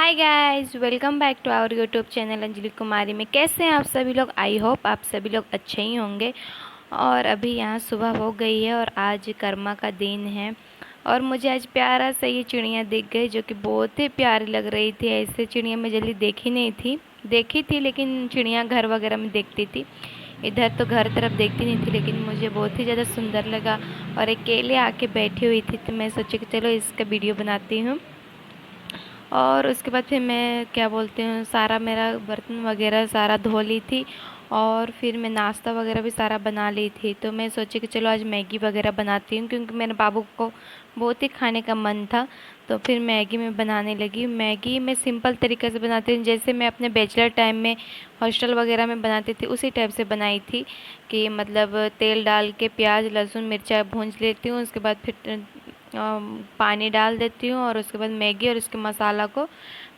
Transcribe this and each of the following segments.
Hi guys, welcome back to our YouTube channel Anjali Kumari में। कैसे हैं आप सभी लोग? आई होप आप सभी लोग अच्छे ही होंगे। और अभी यहाँ सुबह हो गई है और आज कर्मा का दिन है। और मुझे आज प्यारा सा ये चिड़िया दिख गई जो कि बहुत ही प्यारी लग रही थी। ऐसे चिड़िया मैं जल्दी देखी नहीं थी, देखी थी लेकिन चिड़िया घर वगैरह में देखती थी, इधर तो घर तरफ देखती नहीं थी। लेकिन मुझे बहुत ही ज़्यादा सुंदर लगा और अकेले आके बैठी हुई थी, तो मैं सोची कि चलो इसका वीडियो बनाती हूँ। और उसके बाद फिर मैं क्या बोलते हैं, सारा मेरा बर्तन वगैरह सारा धो ली थी और फिर मैं नाश्ता वगैरह भी सारा बना ली थी। तो मैं सोची कि चलो आज मैगी वगैरह बनाती हूँ, क्योंकि मेरे बाबू को बहुत ही खाने का मन था। तो फिर मैगी मैं बनाने लगी। मैगी मैं सिंपल तरीके से बनाती हूँ, जैसे मैं अपने बैचलर टाइम में हॉस्टल वगैरह में बनाती थी उसी टाइप से बनाई थी। कि मतलब तेल डाल के प्याज लहसुन मिर्चा भूंज लेती हूँ, उसके बाद फिर पानी डाल देती हूँ और उसके बाद मैगी और उसके मसाला को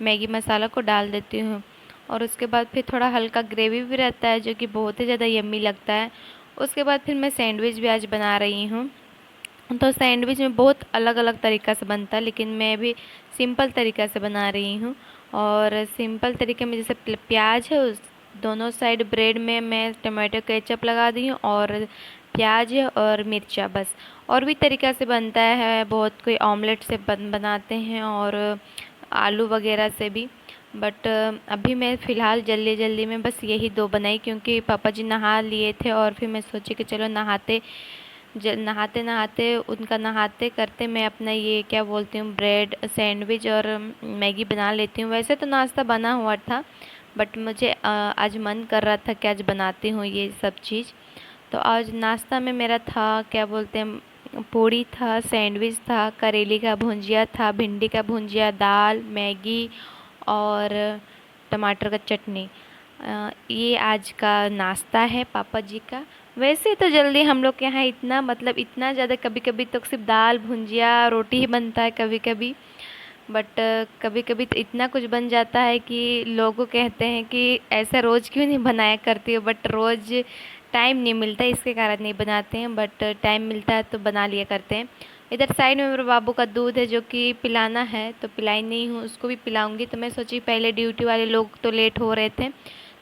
मैगी मसाला को डाल देती हूँ। और उसके बाद फिर थोड़ा हल्का ग्रेवी भी रहता है जो कि बहुत ही ज़्यादा यम्मी लगता है। उसके बाद फिर मैं सैंडविच भी आज बना रही हूँ। तो सैंडविच में बहुत अलग अलग तरीक़ा से बनता है, लेकिन मैं भी सिंपल तरीक़ा से बना रही हूँ। और सिंपल तरीके में जैसे प्याज है, उस दोनों साइड ब्रेड में मैं टमाटो केचप लगा दी हूँ और प्याज है और मिर्चा, बस। और भी तरीक़ा से बनता है, बहुत कोई ऑमलेट से बनाते हैं और आलू वगैरह से भी। बट अभी मैं फ़िलहाल जल्दी जल्दी में बस यही दो बनाई, क्योंकि पापा जी नहा लिए थे और फिर मैं सोची कि चलो नहाते नहाते उनका नहाते करते मैं अपना ये क्या बोलती हूँ ब्रेड सैंडविच और मैगी बना लेती हूँ। वैसे तो नाश्ता बना हुआ था, बट मुझे आज मन कर रहा था कि आज बनाती हूँ ये सब चीज़। तो आज नाश्ता में मेरा था क्या बोलते हैं, पूड़ी था, सैंडविच था, करेले का भुंजिया था, भिंडी का भुंजिया, दाल, मैगी और टमाटर का चटनी। ये आज का नाश्ता है पापा जी का। वैसे तो जल्दी हम लोग के यहाँ इतना मतलब इतना ज़्यादा कभी कभी तो सिर्फ दाल भुंजिया रोटी ही बनता है कभी कभी। बट कभी कभी तो इतना कुछ बन जाता है कि लोगों कहते हैं कि ऐसा रोज़ क्यों नहीं बनाया करती हो। बट रोज़ टाइम नहीं मिलता, इसके कारण नहीं बनाते हैं, बट टाइम मिलता है तो बना लिया करते हैं। इधर साइड में मेरे बाबू का दूध है जो कि पिलाना है, तो पिलाई नहीं हूँ, उसको भी पिलाऊंगी। तो मैं सोची पहले ड्यूटी वाले लोग तो लेट हो रहे थे,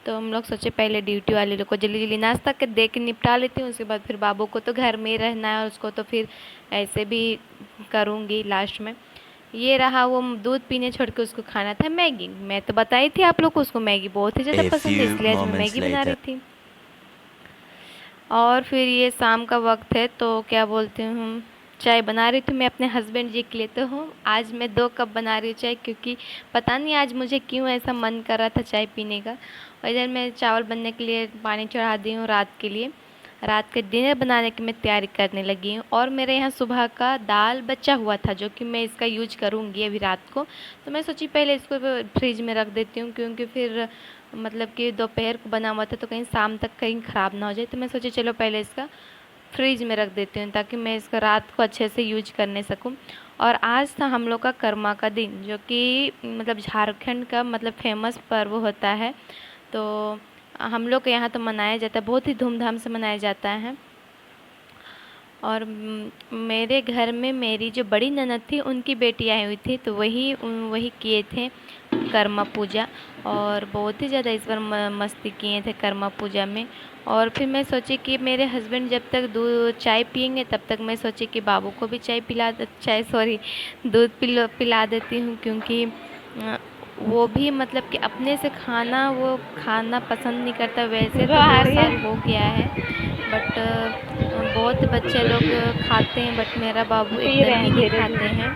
तो हम लोग सोचे पहले ड्यूटी वाले लोग को जल्दी जल्दी नाश्ता कर दे के निपटा लेती हूँ। उसके बाद फिर बाबू को तो घर में ही रहना है, उसको तो फिर ऐसे भी करूँगी लास्ट में। ये रहा वो दूध पीने छोड़ के उसको खाना था मैगी। मैं तो बताई थी आप लोग को, उसको मैगी बहुत ही ज़्यादा A पसंद है, few इसलिए आज मैं moments मैगी बना रही later. थी। और फिर ये शाम का वक्त है, तो क्या बोलते हूँ, चाय बना रही थी मैं अपने हस्बैंड जी के लिए। तो हूँ आज मैं 2 कप बना रही हूँ चाय, क्योंकि पता नहीं आज मुझे क्यों ऐसा मन कर रहा था चाय पीने का। और इधर मैं चावल बनने के लिए पानी चढ़ा दी हूँ रात के लिए। रात के डिनर बनाने की मैं तैयारी करने लगी हूँ। और मेरे यहाँ सुबह का दाल बचा हुआ था जो कि मैं इसका यूज करूँगी अभी रात को। तो मैं सोची पहले इसको फ्रिज में रख देती हूँ, क्योंकि फिर मतलब कि दोपहर को बना हुआ था तो कहीं शाम तक कहीं ख़राब ना हो जाए। तो मैं सोची चलो पहले इसका फ्रिज में रख देती हूँ, ताकि मैं इसका रात को अच्छे से यूज करने सकूँ। और आज था हम लोग का कर्मा का दिन, जो कि मतलब झारखंड का मतलब फेमस पर्व होता है। तो हम लोग के यहाँ तो मनाया जाता है, बहुत ही धूमधाम से मनाया जाता है। और मेरे घर में मेरी जो बड़ी ननद थी उनकी बेटी आई हुई थी, तो वही किए थे कर्मा पूजा। और बहुत ही ज़्यादा इस बार मस्ती किए थे कर्मा पूजा में। और फिर मैं सोची कि मेरे हस्बैंड जब तक दूध चाय पियेंगे तब तक मैं सोची कि बाबू को भी दूध पिला देती हूँ, क्योंकि वो भी मतलब कि अपने से वो खाना पसंद नहीं करता। वैसे तो 2 साल हो गया है, बट बहुत बच्चे लोग खाते हैं, बट मेरा बाबू एकदम ही नहीं खाते हैं।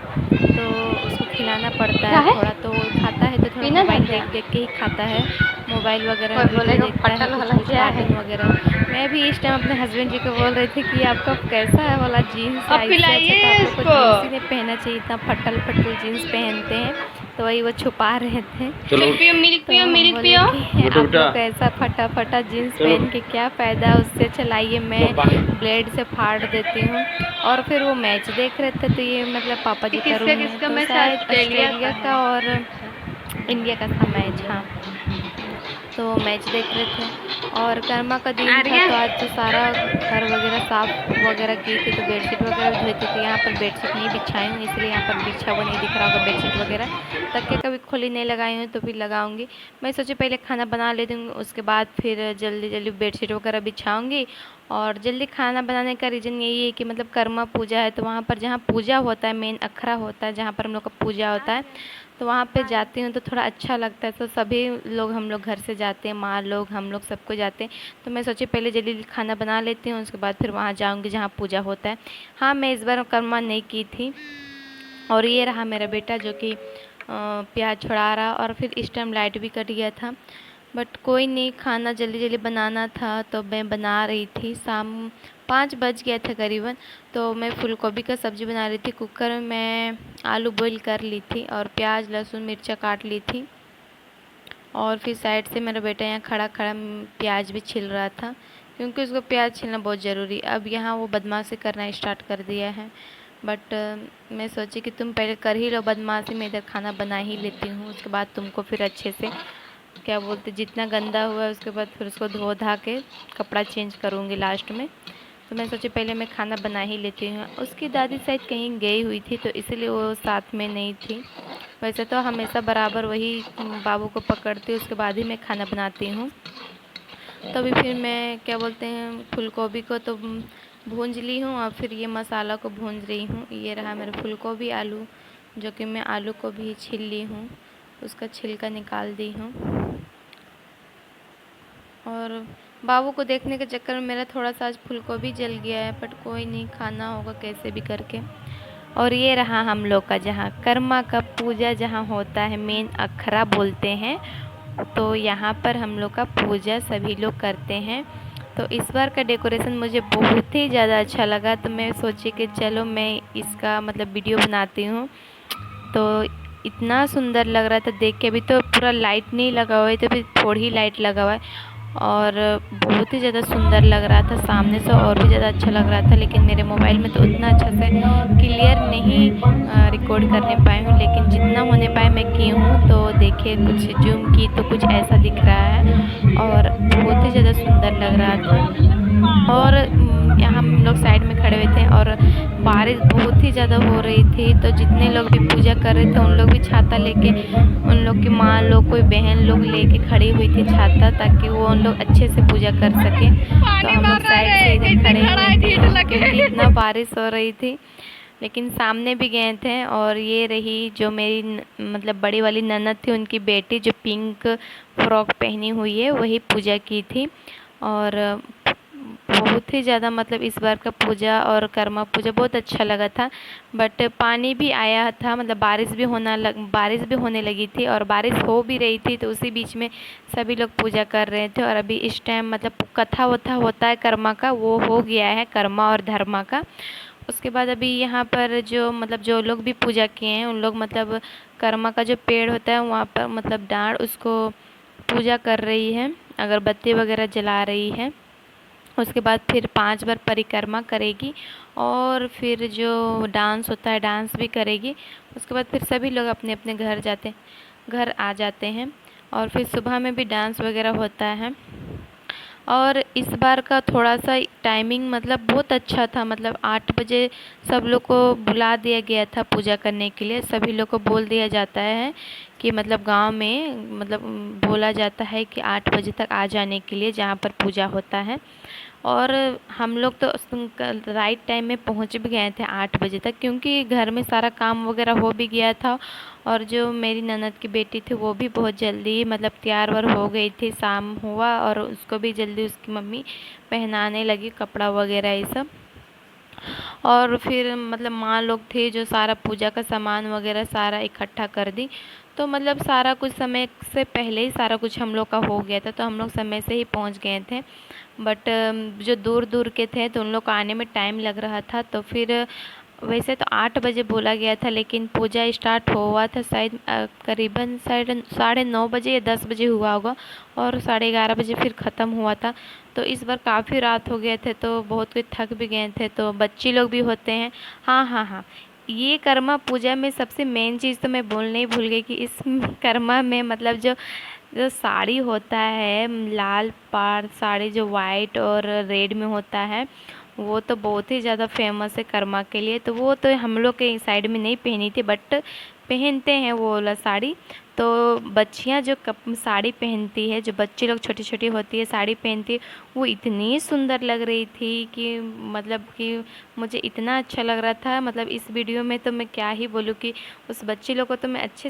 तो उसको खिलाना पड़ता है थोड़ा, तो खाता है तो थोड़ा मोबाइल देख देख के ही खाता है। मोबाइल वगैरह में वीडियो देखता है, कुछ कुछ कार्टून वगैरह। मैं भी इस टाइम अपने हस्बैंड जी को बोल रही थी कि आपका कैसा है वाला जीन्स है, इससे अच्छा तो आप लोग को जीन्स ही नहीं पहनना चाहिए, इतना फटल फटल जीन्स पहनते हैं। तो वही वो छुपा रहे थे। चलो मिल्क पियो मिल्क पियो। आप लोग ऐसा फटा फटा जीन्स पहन के क्या फ़ायदा, उससे चलाइए मैं ब्लेड से फाड़ देती हूँ। और फिर वो मैच देख रहे थे, तो ये मतलब पापा जी का रूम में तो शायद ऑस्ट्रेलिया का और इंडिया का था मैच। हाँ, तो मैच देख रहे थे। और कर्मा का दिन था तो आज तो सारा घर वगैरह साफ वगैरह की थी, तो बेडशीट वगैरह भी धोई थी। यहाँ पर बेडशीट नहीं बिछाई हूँ, इसलिए यहाँ पर बिछा हुआ नहीं दिख रहा होगा बेडशीट वगैरह। तकिया कभी खुली नहीं लगाई हूँ, तो फिर लगाऊंगी। मैं सोची पहले खाना बना लेती हूँ, उसके बाद फिर जल्दी जल्दी बेडशीट वगैरह बिछाऊँगी। और जल्दी खाना बनाने का रीज़न यही है कि मतलब कर्मा पूजा है, तो वहाँ पर जहाँ पूजा होता है, मेन अखड़ा होता है जहाँ पर हम लोग का पूजा होता है, तो वहाँ पे जाती हूँ तो थोड़ा अच्छा लगता है। तो सभी लोग हम लोग घर से जाते हैं, माँ लोग हम लोग सबको जाते हैं। तो मैं सोची पहले जल्दी जल्दी खाना बना लेती हूँ, उसके बाद फिर वहाँ जाऊँगी जहाँ पूजा होता है। हाँ, मैं इस बार कर्मा नहीं की थी। और ये रहा मेरा बेटा जो कि प्याज छुड़ा रहा, और फिर इस टाइम लाइट भी कट गया था। बट कोई नहीं, खाना जल्दी जल्दी बनाना था तो मैं बना रही थी। शाम 5 बज गया था करीबन, तो मैं फूल गोभी का सब्ज़ी बना रही थी। कुकर में मैं आलू बॉईल कर ली थी और प्याज लहसुन मिर्चा काट ली थी। और फिर साइड से मेरा बेटा यहाँ खड़ा खड़ा प्याज भी छिल रहा था, क्योंकि उसको प्याज छिलना बहुत ज़रूरी। अब यहाँ वो बदमाशी करना स्टार्ट कर दिया है। बट मैं सोची कि तुम पहले कर ही लो बदमाशी, मैं इधर खाना बना ही लेती हूँ, उसके बाद तुमको फिर अच्छे से क्या बोलते, जितना गंदा हुआ है उसके बाद फिर उसको धो धा के कपड़ा चेंज करूँगी लास्ट में। तो मैं सोची पहले मैं खाना बना ही लेती हूँ। उसकी दादी शायद कहीं गई हुई थी, तो इसलिए वो साथ में नहीं थी। वैसे तो हमेशा बराबर वही बाबू को पकड़ती, उसके बाद ही मैं खाना बनाती हूँ। तो अभी फिर मैं क्या बोलते हैं, फूल गोभी को तो भूंज ली हूँ, और फिर ये मसाला को भूंज रही हूँ। ये रहा मेरा फूल गोभी आलू, जो कि मैं आलू को भी छील ली हूँ, उसका छिलका निकाल दी हूँ। और बाबू को देखने के चक्कर में मेरा थोड़ा सा आज फूल गोभी जल गया है, बट कोई नहीं, खाना होगा कैसे भी करके। और ये रहा हम लोग का जहाँ कर्मा का पूजा जहाँ होता है, मेन अखड़ा बोलते हैं, तो यहाँ पर हम लोग का पूजा सभी लोग करते हैं। तो इस बार का डेकोरेशन मुझे बहुत ही ज़्यादा अच्छा लगा, तो मैं सोची कि चलो मैं इसका मतलब वीडियो बनाती हूँ। तो इतना सुंदर लग रहा था देख के। अभी तो पूरा लाइट नहीं लगा हुआ है, तो फिर थोड़ी ही लाइट लगा हुआ है, और बहुत ही ज़्यादा सुंदर लग रहा था। सामने से और भी ज़्यादा अच्छा लग रहा था, लेकिन मेरे मोबाइल में तो उतना अच्छा से क्लियर नहीं रिकॉर्ड करने पाई हूँ, लेकिन जितना होने पाए मैं की हूँ। तो देखिए, कुछ जूम की तो कुछ ऐसा दिख रहा है, और बहुत ही ज़्यादा सुंदर लग रहा था। और यहाँ हम लोग साइड में खड़े हुए थे, और बारिश बहुत ही ज़्यादा हो रही थी, तो जितने लोग भी पूजा कर रहे थे उन लोग भी छाता लेके, उन लोग की माँ लोग कोई बहन लोग लेके खड़ी हुई थी छाता, ताकि वो उन लोग अच्छे से पूजा कर सके। तो हम लोग साइड से इधर खड़े हुए थे, क्योंकि इतना बारिश हो रही थी। लेकिन सामने भी गए थे। और ये रही जो मेरी मतलब बड़ी वाली ननद थी, उनकी बेटी जो पिंक फ्रॉक पहनी हुई है, वही पूजा की थी। और बहुत ही ज़्यादा मतलब इस बार का पूजा और कर्मा पूजा बहुत अच्छा लगा था। बट पानी भी आया था, मतलब बारिश भी होने लगी थी, और बारिश हो भी रही थी, तो उसी बीच में सभी लोग पूजा कर रहे थे। और अभी इस टाइम मतलब कथा वथा होता है कर्मा का, वो हो गया है कर्मा और धर्मा का। उसके बाद अभी यहाँ पर जो मतलब जो लोग भी पूजा किए हैं उन लोग मतलब कर्मा का जो पेड़ होता है वहाँ पर मतलब डाँड़ उसको पूजा कर रही है, अगरबत्ती वगैरह जला रही है। उसके बाद फिर 5 बार परिक्रमा करेगी, और फिर जो डांस होता है डांस भी करेगी। उसके बाद फिर सभी लोग अपने अपने घर आ जाते हैं, और फिर सुबह में भी डांस वगैरह होता है। और इस बार का थोड़ा सा टाइमिंग मतलब बहुत अच्छा था, मतलब 8 बजे सब लोग को बुला दिया गया था पूजा करने के लिए। सभी लोग को बोल दिया जाता है कि मतलब गांव में मतलब बोला जाता है कि 8 बजे तक आ जाने के लिए जहाँ पर पूजा होता है। और हम लोग तो राइट टाइम में पहुँच भी गए थे 8 बजे तक, क्योंकि घर में सारा काम वगैरह हो भी गया था। और जो मेरी ननद की बेटी थी वो भी बहुत जल्दी मतलब तैयार वार हो गई थी, शाम हुआ और उसको भी जल्दी उसकी मम्मी पहनाने लगी कपड़ा वगैरह ये सब। और फिर मतलब माँ लोग थे जो सारा पूजा का सामान वगैरह सारा इकट्ठा कर दी। तो मतलब सारा कुछ समय से पहले ही सारा कुछ हम लोग का हो गया था, तो हम लोग समय से ही पहुँच गए थे। बट जो दूर दूर के थे तो उन लोग को आने में टाइम लग रहा था। तो फिर वैसे तो 8 बजे बोला गया था, लेकिन पूजा स्टार्ट हुआ था शायद करीबन 9:30 बजे या 10 बजे हुआ होगा, और 11:30 बजे फिर ख़त्म हुआ था। तो इस बार काफ़ी रात हो गए थे, तो बहुत कोई थक भी गए थे, तो बच्चे लोग भी होते हैं। हाँ हाँ हाँ, ये कर्मा पूजा में सबसे मेन चीज़ तो मैं बोलने ही भूल गई कि इस कर्मा में मतलब जो जो साड़ी होता है, लाल पाड़ साड़ी जो वाइट और रेड में होता है, वो तो बहुत ही ज़्यादा फेमस है कर्मा के लिए। तो वो तो हम लोग के साइड में नहीं पहनी थी, बट पहनते हैं वो वाला साड़ी। तो बच्चियां जो कप साड़ी पहनती है, जो बच्ची लोग छोटी छोटी होती है साड़ी पहनती है, वो इतनी सुंदर लग रही थी कि मतलब कि मुझे इतना अच्छा लग रहा था। मतलब इस वीडियो में तो मैं क्या ही बोलूँ कि उस बच्ची लोग को तो मैं अच्छे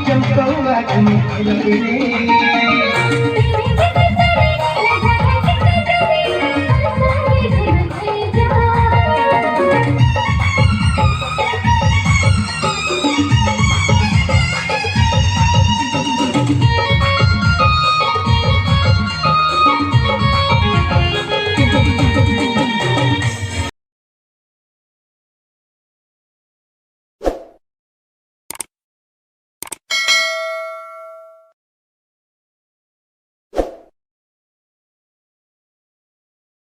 चमकौआ चमक लगे रे।